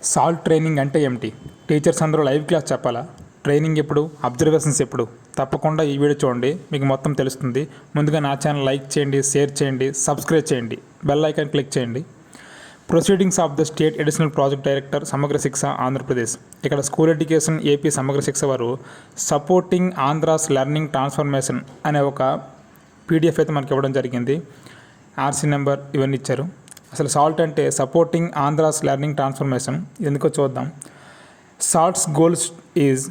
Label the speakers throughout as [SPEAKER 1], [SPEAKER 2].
[SPEAKER 1] Salt training అంటే ఏమిటి? Teachers అందరూ లైవ్ క్లాస్ చెప్పాలా? ట్రైనింగ్ ఎప్పుడు? అబ్జర్వేషన్స్ ఎప్పుడు? తప్పకుండా ఈ వీడియో చూడండి, మీకు మొత్తం తెలుస్తుంది. ముందుగా నా ఛానల్ లైక్ చేయండి, షేర్ చేయండి, సబ్స్క్రైబ్ చేయండి, బెల్ ఐకాన్ క్లిక్ చేయండి. Proceedings of the state additional project director సమగ్ర శిక్ష ఆంధ్రప్రదేశ్. ఇక్కడ స్కూల్ ఎడ్యుకేషన్ ఏపీ సమగ్ర శిక్ష వారు సపోర్టింగ్ ఆంధ్రాస్ లెర్నింగ్ ట్రాన్స్ఫర్మేషన్ అనే ఒక పీడిఎఫ్ అయితే మనకి ఇవ్వడం జరిగింది. ఆర్సీ నెంబర్ ఇవన్నీ ఇచ్చారు. అసలు సాల్ట్ అంటే సపోర్టింగ్ ఆంధ్రాస్ లెర్నింగ్ ట్రాన్స్ఫర్మేషన్, ఎందుకో చూద్దాం. SALT's goals is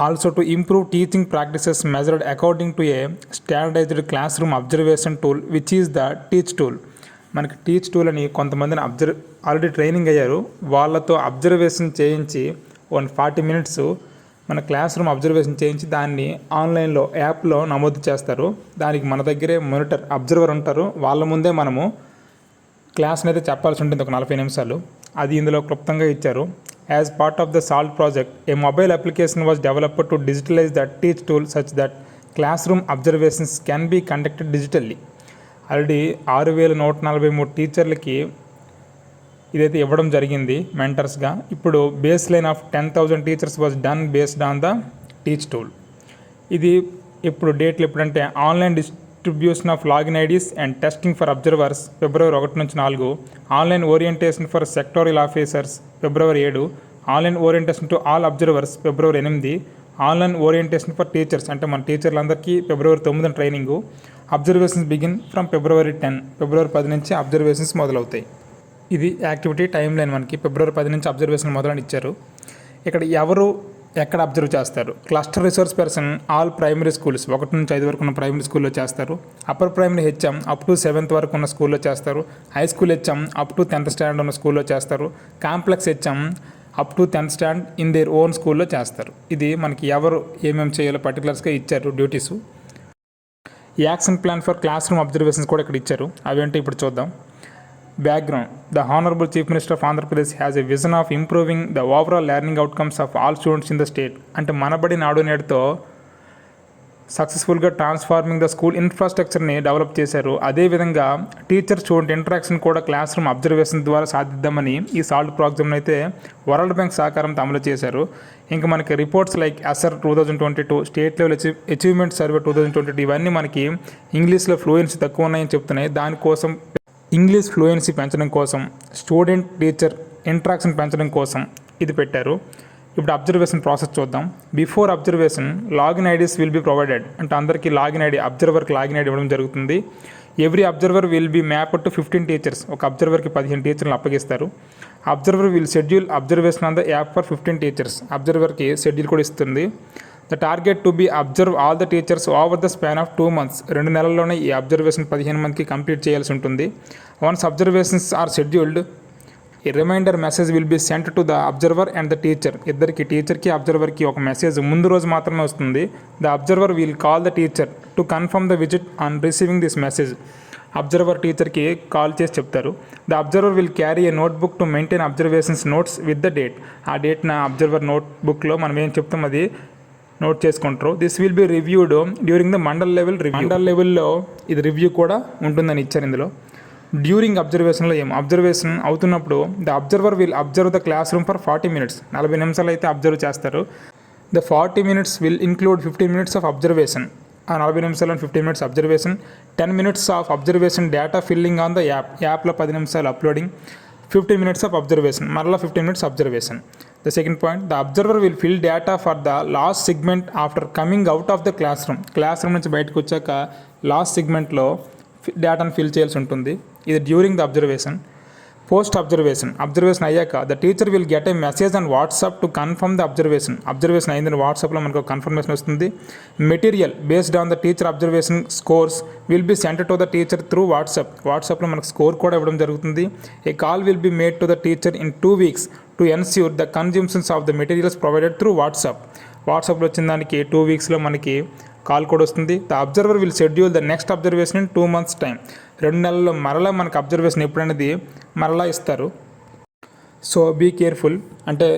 [SPEAKER 1] also to improve teaching practices measured according to a standardised classroom observation tool which is the teach tool. మనకి టీచ్ టూల్ అని కొంతమందిని ఆల్రెడీ ట్రైనింగ్ అయ్యారు, వాళ్ళతో అబ్జర్వేషన్ చేయించి 140 minutes మన class room observation చేయించి దాన్ని ఆన్లైన్లో యాప్లో నమోదు చేస్తారు. దానికి మన దగ్గరే మానిటర్ అబ్జర్వర్ ఉంటారు, వాళ్ళ ముందే మనము క్లాస్ని అయితే చెప్పాల్సి ఉంటుంది, ఒక 40 నిమిషాలు. అది ఇందులో క్లుప్తంగా ఇచ్చారు. As part of the SALT project a mobile application was developed to digitalise that teach tool such that classroom observations can be conducted digitally. Already 6143 టీచర్లకి ఇదైతే ఇవ్వడం జరిగింది మెంటర్స్గా. ఇప్పుడు baseline of 10,000 teachers was done based on the teach tool. ఇది ఇప్పుడు డేట్లు ఎప్పుడంటే online distribution of login IDs and testing for observers February 1 నుంచి 4, online orientation for sectorial officers February 7, online orientation to all observers February 8, online orientation for teachers అంటే మన టీచర్లందరికీ February 9 training. Observations begin from February 10, February 10 నుంచి observations మొదలవుతాయి. ఇది activity timeline మనకి February 10 నుంచి observation మొదలని ఇచ్చారు. ఇక్కడ ఎవరు ఎక్కడ అబ్జర్వ్ చేస్తారు? Cluster resource person all primary schools 1 నుంచి 5 వరకు ఉన్న ప్రైమరీ స్కూల్లో చేస్తారు. Upper primary HM up to 7th వరకు ఉన్న స్కూల్లో చేస్తారు. High school HM up to 10th standard ఉన్న స్కూల్లో చేస్తారు. Complex HM up to 10th standard in their own స్కూల్లో చేస్తారు. ఇది మనకి ఎవరు ఏమేమి చేయాలో పర్టికులర్స్గా ఇచ్చారు duties. Action plan for class room observations కూడా ఇక్కడ ఇచ్చారు. అవేంటో ఇప్పుడు చూద్దాం. Background. The Honorable Chief Minister of Andhra Pradesh has a vision of improving the overall learning outcomes of all students in the state. అంటే మనబడి నాడు నేడుతో సక్సెస్ఫుల్గా ట్రాన్స్ఫార్మింగ్ ద స్కూల్ ఇన్ఫ్రాస్ట్రక్చర్ని డెవలప్ చేశారు. అదేవిధంగా టీచర్ స్టూడెంట్ ఇంటరాక్షన్ కూడా క్లాస్ రూమ్ అబ్జర్వేషన్ ద్వారా సాధిద్దామని ఈ salt ప్రోగ్రామ్ని అయితే వరల్డ్ బ్యాంక్ సహకారంతో అమలు చేశారు. ఇంకా మనకి reports like ASER 2022, state level achievement survey 2022 ఇవన్నీ మనకి ఇంగ్లీష్లో ఫ్లూయెన్సీ తక్కువ ఉన్నాయని చెప్తున్నాయి. దానికోసం ఇంగ్లీష్ ఫ్లూయెన్సీ పెంచడం కోసం, స్టూడెంట్ టీచర్ ఇంటరాక్షన్ పెంచడం కోసం ఇది పెట్టారు. ఇప్పుడు అబ్జర్వేషన్ ప్రాసెస్ చూద్దాం. Before observation login IDs will be provided అంటే అందరికీ లాగిన్ ఐడి, అబ్జర్వర్కి లాగిన్ ఐడి ఇవ్వడం జరుగుతుంది. Every observer will be mapped to 15 teachers. ఒక అబ్జర్వర్కి 15 టీచర్లు అప్పగిస్తారు. Observer will schedule observation on the app for 15 teachers. అబ్జర్వర్కి షెడ్యూల్ కూడా ఇస్తుంది. The target to be observe all the teachers over the span of 2 months. 2 నెలల్లోనే ఈ అబ్జర్వేషన్ 15 మందికి కంప్లీట్ చేయాల్సి ఉంటుంది. Once observations are scheduled a reminder message will be sent to the observer and the teacher. ఇద్దరికి టీచర్కి అబ్జర్వర్కి ఒక message ముందు రోజు మాత్రమే వస్తుంది. The observer will call the teacher to confirm the visit on receiving this message. Observer టీచర్కి call చేసి చెప్తారు. The observer will carry a notebook to maintain observations notes with the date. ఆ డేట్ నా observer నోట్బుక్లో మనం ఏం చెప్తాం అది నోట్ చేసుకుంటారు. This will be reviewed during the mandal level review. Mandal లెవెల్లో ఇది రివ్యూ కూడా ఉంటుందని ఇచ్చారు ఇందులో. డ్యూరింగ్ అబ్జర్వేషన్లో అబ్జర్వేషన్ అవుతున్నప్పుడు the observer will observe the class room for 40 minutes. 40 నిమిషాలు అయితే అబ్జర్వ్ చేస్తారు. The 40 minutes will include 15 minutes of observation. ఆ 40 నిమిషాలు 15 minutes observation, 10 minutes of observation data filling on the యాప్లో 10 నిమిషాలు అప్లోడింగ్, 15 minutes ఆఫ్ అబ్జర్వేషన్, మరలా 15 minutes observation. The second point, the observer will fill data for the last segment after coming out of the class room. Class room నుంచి బయటకు వచ్చాక last సెగ్మెంట్లో డేటాను fill చేయాల్సి ఉంటుంది. ఇది during the observation. Post observation అయ్యాక the teacher will get a message on WhatsApp to confirm the observation అయిందని వాట్సాప్లో మనకు కన్ఫర్మేషన్ వస్తుంది. Material based on the teacher observation scores will be sent to the teacher through వాట్సాప్లో మనకు score కూడా ఇవ్వడం జరుగుతుంది. A call will be made to the teacher in 2 weeks to ensure the consumptions of the materials provided through వాట్సాప్లో వచ్చిన దానికి 2 weeksలో మనకి call కూడా వస్తుంది. The observer will schedule the next observation in 2 months time. 2 నెలల్లో మరలా మనకు అబ్జర్వేషన్ ఎప్పుడనేది మరలా ఇస్తారు. సో బీ కేర్ఫుల్ అంటే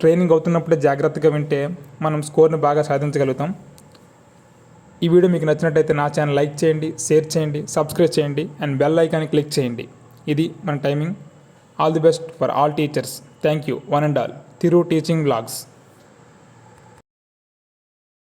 [SPEAKER 1] ట్రైనింగ్ అవుతున్నప్పుడే జాగ్రత్తగా వింటే మనం స్కోర్ని బాగా సాధించగలుగుతాం. ఈ వీడియో మీకు నచ్చినట్టయితే నా ఛానల్ లైక్ చేయండి, షేర్ చేయండి, సబ్స్క్రైబ్ చేయండి అండ్ బెల్ ఐకాన్ని క్లిక్ చేయండి. ఇది మన timing. All the best for all teachers. Thank you one and all. Tiru teaching blogs.